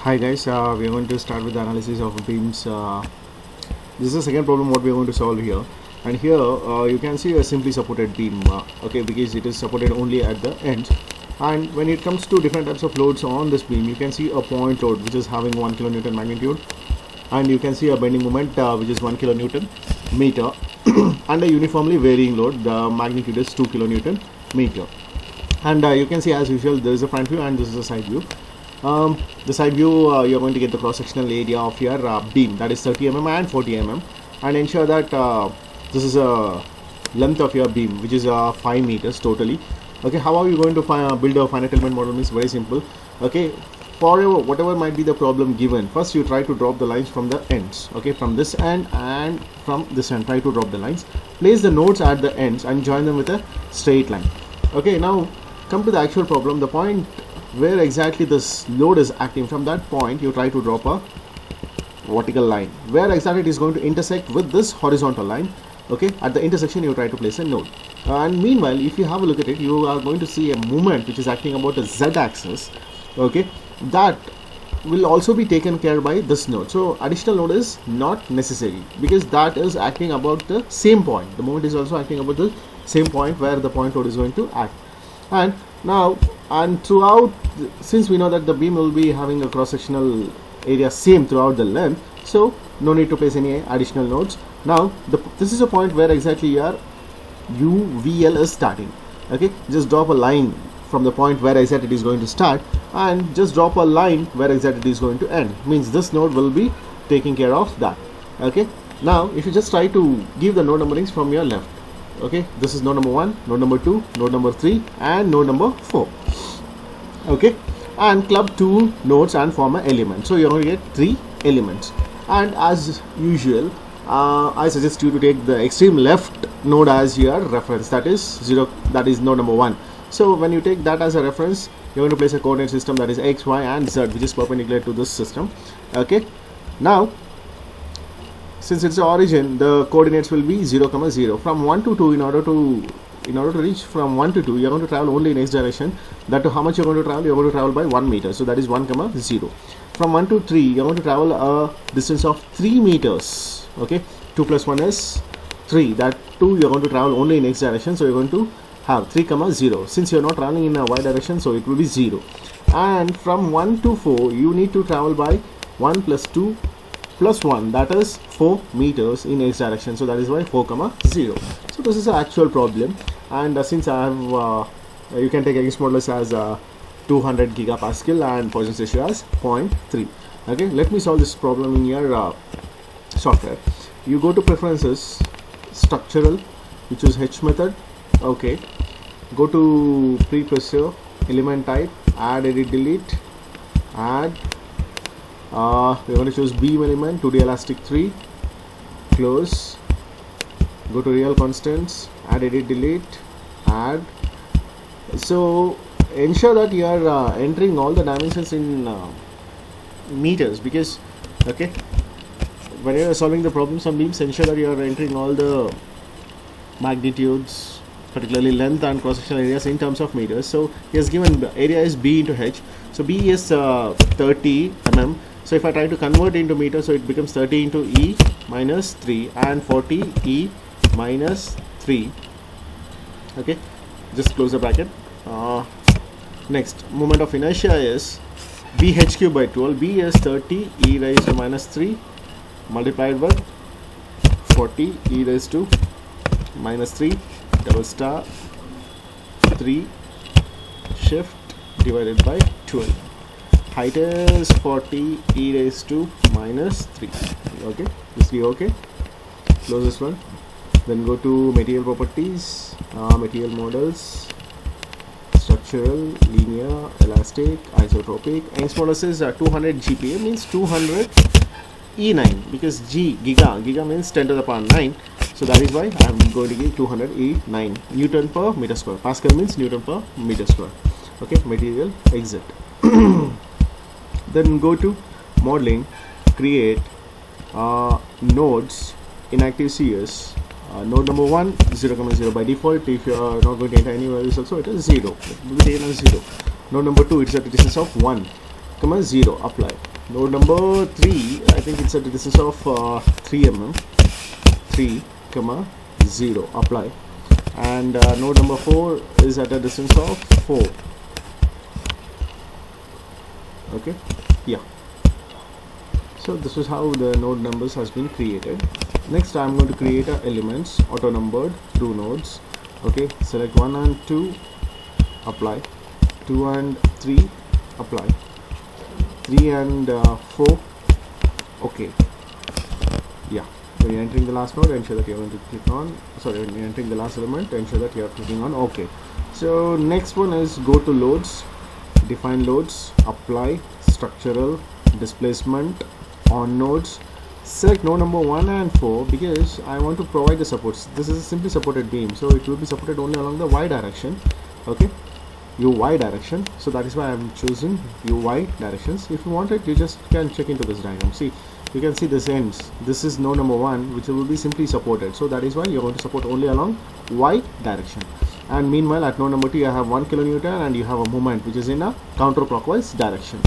Hi guys, we are going to start with the analysis of beams. This is the second problem what we are going to solve here, and here you can see a simply supported beam, okay, because it is supported only at the ends. And when it comes to different types of loads on this beam, you can see a point load which is having 1 kilonewton magnitude, and you can see a bending moment which is 1 kilonewton meter, and a uniformly varying load, the magnitude is 2 kilonewton meter. And you can see, as usual, there is a front view and this is a side view. The side view, you're going to get the cross-sectional area of your beam, that is 30 mm and 40 mm, and ensure that this is a length of your beam which is 5 meters totally. Okay, how are you going to build a finite element model? Is very simple. Okay, for whatever might be the problem given, first you try to drop the lines from the ends. Okay, from this end and from this end, try to drop the lines, place the nodes at the ends and join them with a straight line. Okay, now come to the actual problem. The point where exactly this load is acting, from that point you try to drop a vertical line where exactly it is going to intersect with this horizontal line. Okay, at the intersection you try to place a node, and meanwhile if you have a look at it, you are going to see a moment which is acting about the z-axis. Okay, that will also be taken care by this node, so additional node is not necessary because that is acting about the same point. The moment is also acting about the same point where the point load is going to act. And now, and throughout, since we know that the beam will be having a cross-sectional area same throughout the length, so no need to place any additional nodes. Now this is a point where exactly your UVL is starting. Okay, just drop a line from the point where exactly it is going to start and just drop a line where exactly it is going to end. Means this node will be taking care of that. Okay, now if you just try to give the node numberings from your left. Okay, this is node number 1, node number 2, node number 3 and node number 4. Okay, and club 2 nodes and form an element, so you're going to get 3 elements. And as usual, I suggest you to take the extreme left node as your reference, that is node number 1. So when you take that as a reference, you're going to place a coordinate system that is x, y and z, which is perpendicular to this system. Okay, now since it's the origin, the coordinates will be 0, 0. From 1 to 2, in order to reach from 1 to 2, you're going to travel only in x direction. That to how much you're going to travel? You're going to travel by 1 meter, so that is 1, 0. From 1 to 3, you're going to travel a distance of 3 meters. Okay, 2 plus 1 is 3. That 2 you're going to travel only in x direction, so you're going to have 3, 0. Since you're not traveling in a y direction, so it will be 0. And from 1 to 4, you need to travel by 1 plus 2 plus 1, that is 4 meters in x direction, so that is why 4, 0. So this is the actual problem, and since I have you can take X modulus as 200 gigapascal and Poisson's ratio as 0.3. Okay, let me solve this problem in your software. You go to preferences, structural, you choose H method. Okay, go to prepressure, element type, add, edit, delete, add. We're going to choose beam element, 2D elastic 3, close, go to real constants, add, edit, delete, add. So ensure that you are entering all the dimensions in meters, because okay, when you are solving the problems on beams, ensure that you are entering all the magnitudes, particularly length and cross-sectional areas, in terms of meters. So he has given the area is B into H, so B is 30 mm. So if I try to convert into meters, so it becomes 30 into E minus 3 and 40 E minus 3. Okay, just close the bracket. Next, moment of inertia is BH cube by 12. B is 30 E raised to minus 3 multiplied by 40 E raised to minus 3 double star 3 shift divided by 12. Height is 40 E raised to minus 3. Okay, this be okay. Close this one. Then go to material properties, material models, structural, linear, elastic, isotropic. Young's modulus is 200 GPa, means 200 E9, because giga means 10 to the power 9. So that is why I am going to give 200 E9 Newton per meter square. Pascal means Newton per meter square. Okay, material exit. Then go to modeling, create nodes, inactive CS. Node number 1, 0, 0 by default. If you are not going to enter any values also, it is 0. It will be taken as 0. Node number 2, it is at a distance of 1, 0, apply. Node number 3, I think it's at a distance of 3 mm, 3 comma 0, apply. And node number 4 is at a distance of 4. Okay, yeah. So this is how the node numbers has been created. Next I'm going to create elements auto numbered through nodes. Okay, select 1 and 2, apply. 2 and 3, apply. 3 and 4, okay. Yeah, when you're entering the last node, ensure that you're going to click on, sorry, when you're entering the last element, ensure that you're clicking on OK. So next one is go to loads, define loads, apply, structural, displacement, on nodes. Select node number 1 and 4 because I want to provide the supports. This is a simply supported beam, so it will be supported only along the y direction. Okay, UY direction. So that is why I am choosing UY directions. If you want it, you just can check into this diagram. See, you can see this ends. This is node number 1, which will be simply supported. So that is why you're going to support only along y direction. And meanwhile, at node number 2, you have 1 kilonewton and you have a moment which is in a counterclockwise direction.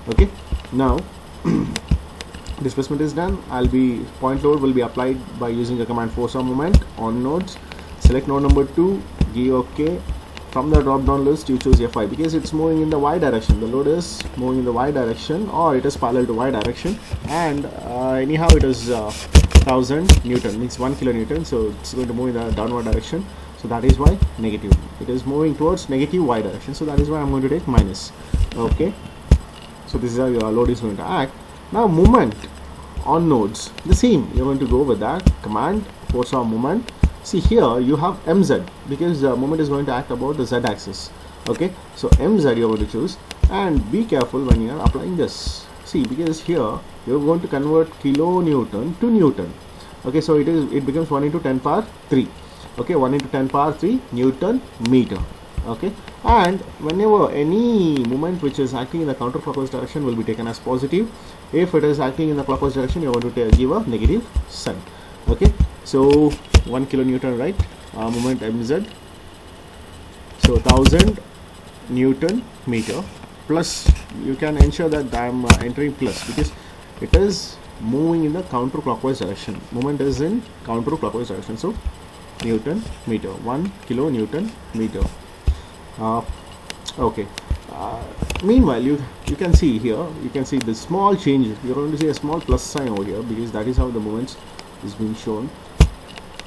Okay, now displacement is done. Point load will be applied by using the command force or moment on nodes. Select node number 2, give OK. From the drop down list you choose Fi because it's moving in the y direction. The load is moving in the y direction, or it is parallel to y direction, and anyhow it is 1000 Newton, means 1 kilonewton, so it's going to move in the downward direction. So that is why negative. It is moving towards negative y direction, so that is why I'm going to take minus. Okay, so this is how your load is going to act. Now moment on nodes, the same. You're going to go with that command force or moment. See, here you have mz because the moment is going to act about the z axis. Okay, so mz you're going to choose, and be careful when you are applying this. See, because here you're going to convert kilonewton to newton. Okay, so it becomes 1 into 10 power 3. Okay, 1 into 10 power 3 Newton meter. Okay, and whenever any moment which is acting in the counterclockwise direction will be taken as positive. If it is acting in the clockwise direction, you are going to give a negative sign. Okay, so 1 kilonewton, right? Moment mz, so 1000 Newton meter, plus you can ensure that I am entering plus because it is moving in the counterclockwise direction. Moment is in counterclockwise direction, so Newton meter, 1 kilonewton meter. Okay, meanwhile you can see here, you can see the small change. You're going to see a small plus sign over here because that is how the moments is being shown.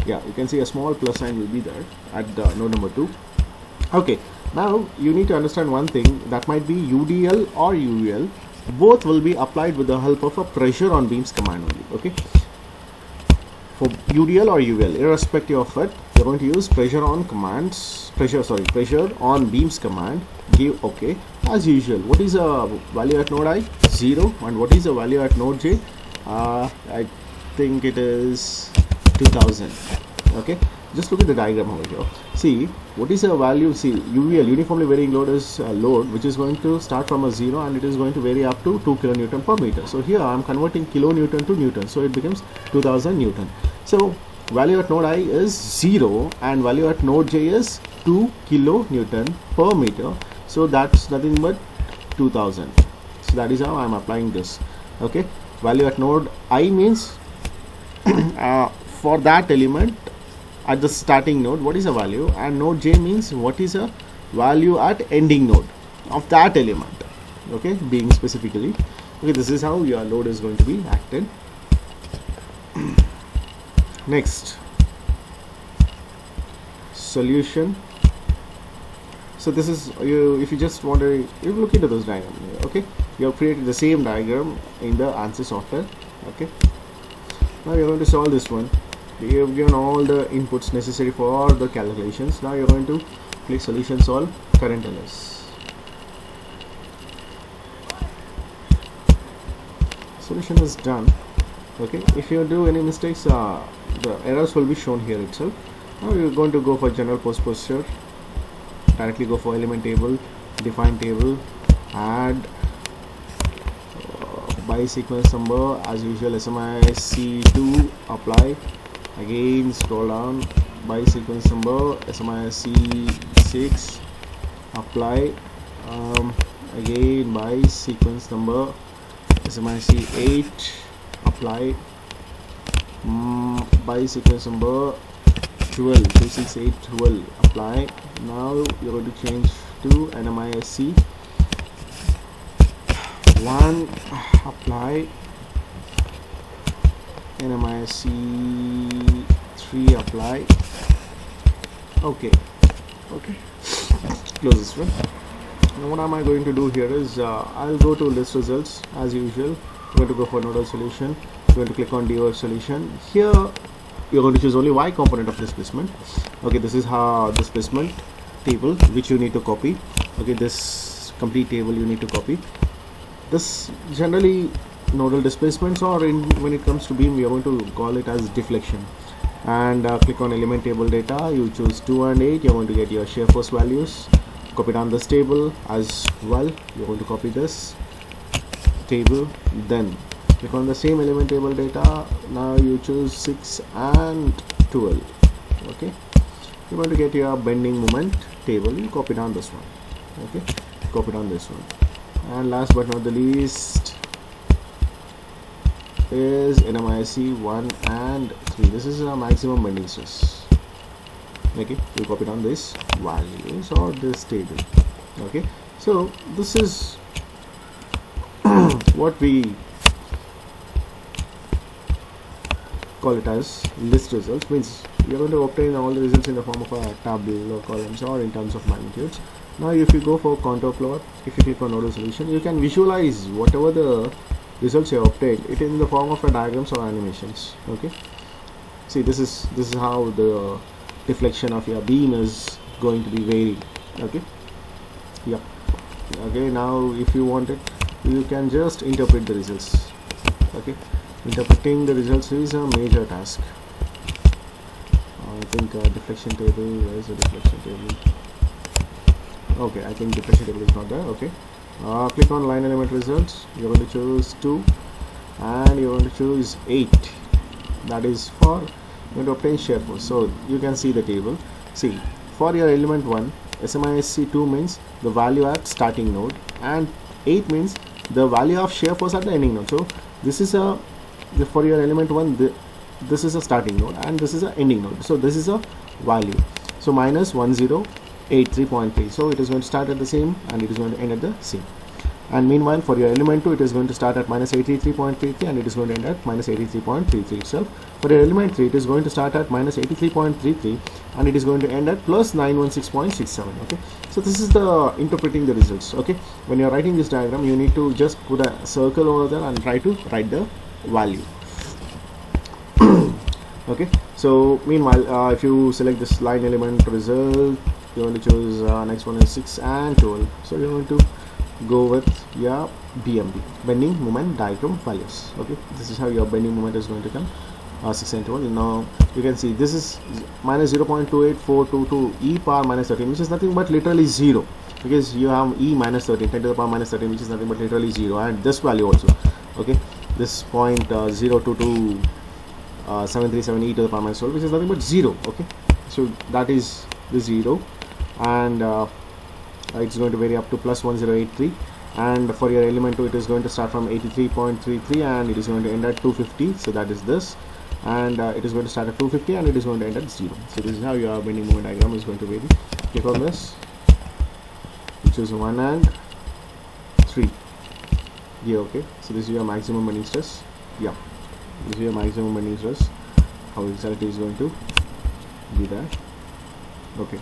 Yeah, you can see a small plus sign will be there at node number 2. Okay, now you need to understand one thing, that might be UDL or UVL. Both will be applied with the help of a pressure on beams command only. Okay, for UDL or UVL, irrespective of it, you're going to use pressure on beams command. Give OK as usual. What is the value at node I? 0. And what is the value at node J? I think it is 2000. Okay, just look at the diagram over here. See, what is the value? See, UVL, uniformly varying load, is a load which is going to start from a 0 and it is going to vary up to 2 kilonewton per meter. So here I am converting kilonewton to newton, so it becomes 2000 Newton. So value at node I is 0 and value at node J is 2 kilonewton per meter, so that's nothing but 2000. So that is how I am applying this. Okay, value at node I means for that element at the starting node what is the value, and node J means what is a value at ending node of that element. Okay, being specifically. Okay, this is how your load is going to be acted. Next, solution. So this is you. If you just want to, you look into this diagram here. Okay, you have created the same diagram in the ANSYS software. Okay, now you're going to solve this one. You have given all the inputs necessary for the calculations. Now you're going to click solution, solve, current LS. Solution is done. Okay, if you do any mistakes, the errors will be shown here itself. Now you're going to go for general post procedure, directly go for element table, define table, add by sequence number as usual, SMIC2, apply. Again scroll down, by sequence number SMIC6, apply. Again by sequence number SMIC 8 apply, by sequence number 12 268 12 apply. Now you're going to change to NMISC 1 apply, NMISC 3 apply. Okay, close this one. Now what am I going to do here is I'll go to list results as usual. I'm going to go for nodal solution. I'm going to click on DO solution. Here you're going to choose only Y component of displacement. Okay, this is how displacement table which you need to copy. Okay, this complete table you need to copy. This generally nodal displacements, or when it comes to beam we are going to call it as deflection. And click on element table data. You choose 2 and 8. You're going to get your shear force values. Copy down this table as well. You're going to copy this table, then click on the same element table data. Now you choose 6 and 12. Okay, you're going to get your bending moment table. You copy down this one. Okay, copy down this one. And last but not the least is NMISC 1 and 3. This is a maximum bending stress. Okay, you copy down this values or this table. Okay, so this is what we call it as list results. Means you're going to obtain all the results in the form of a table or columns or in terms of magnitudes. Now if you go for contour plot, if you click on nodal solution, you can visualize whatever the results you have obtained it in the form of a diagrams or animations. Okay, see this is how the deflection of your beam is going to be varied. Okay, yeah. Okay, now if you want it, you can just interpret the results. Okay, interpreting the results is a major task. I think deflection table, where is the deflection table? Okay, I think deflection table is not there. Okay, click on line element results. You're going to choose 2 and you're going to choose 8. That is for going to obtain shear force. So you can see the table. See, for your element 1, SMISC 2 means the value at starting node, and 8 means the value of shear force at the ending node. So this is for your element 1, this is a starting node and this is a ending node. So this is a value. So minus 1083.3. So it is going to start at the same and it is going to end at the same. And meanwhile for your element 2, it is going to start at minus 83.33 and it is going to end at minus 83.33 itself. For your element 3, it is going to start at minus 83.33 and it is going to end at plus 916.67. Okay, so this is the interpreting the results. Okay, when you are writing this diagram, you need to just put a circle over there and try to write the value. Okay, so meanwhile if you select this line element result, you're going to choose next one is 6 and 12. So you're going to go with your BMD, bending moment diagram values. Okay, this is how your bending moment is going to come, 6 and 12. Now you can see this is minus 0.28422 e power minus 13, which is nothing but literally 0, because you have e minus 13, 10 to the power minus 13, which is nothing but literally 0, and this value also. Okay, this 0.022 e to the power minus 12, which is nothing but 0. Okay, so that is the 0, and it's going to vary up to plus 1083. And for your element 2, it is going to start from 83.33 and it is going to end at 250. So that is this, and it is going to start at 250 and it is going to end at 0. So this is how your bending moment diagram is going to vary. Click on this, you choose 1 and 3. Yeah, okay, so this is your maximum bending stress. Yeah, this is your maximum bending stress, how exactly is going to be there. Okay,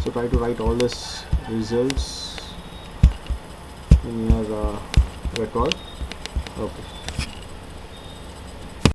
so try to write all this results in your record. Okay.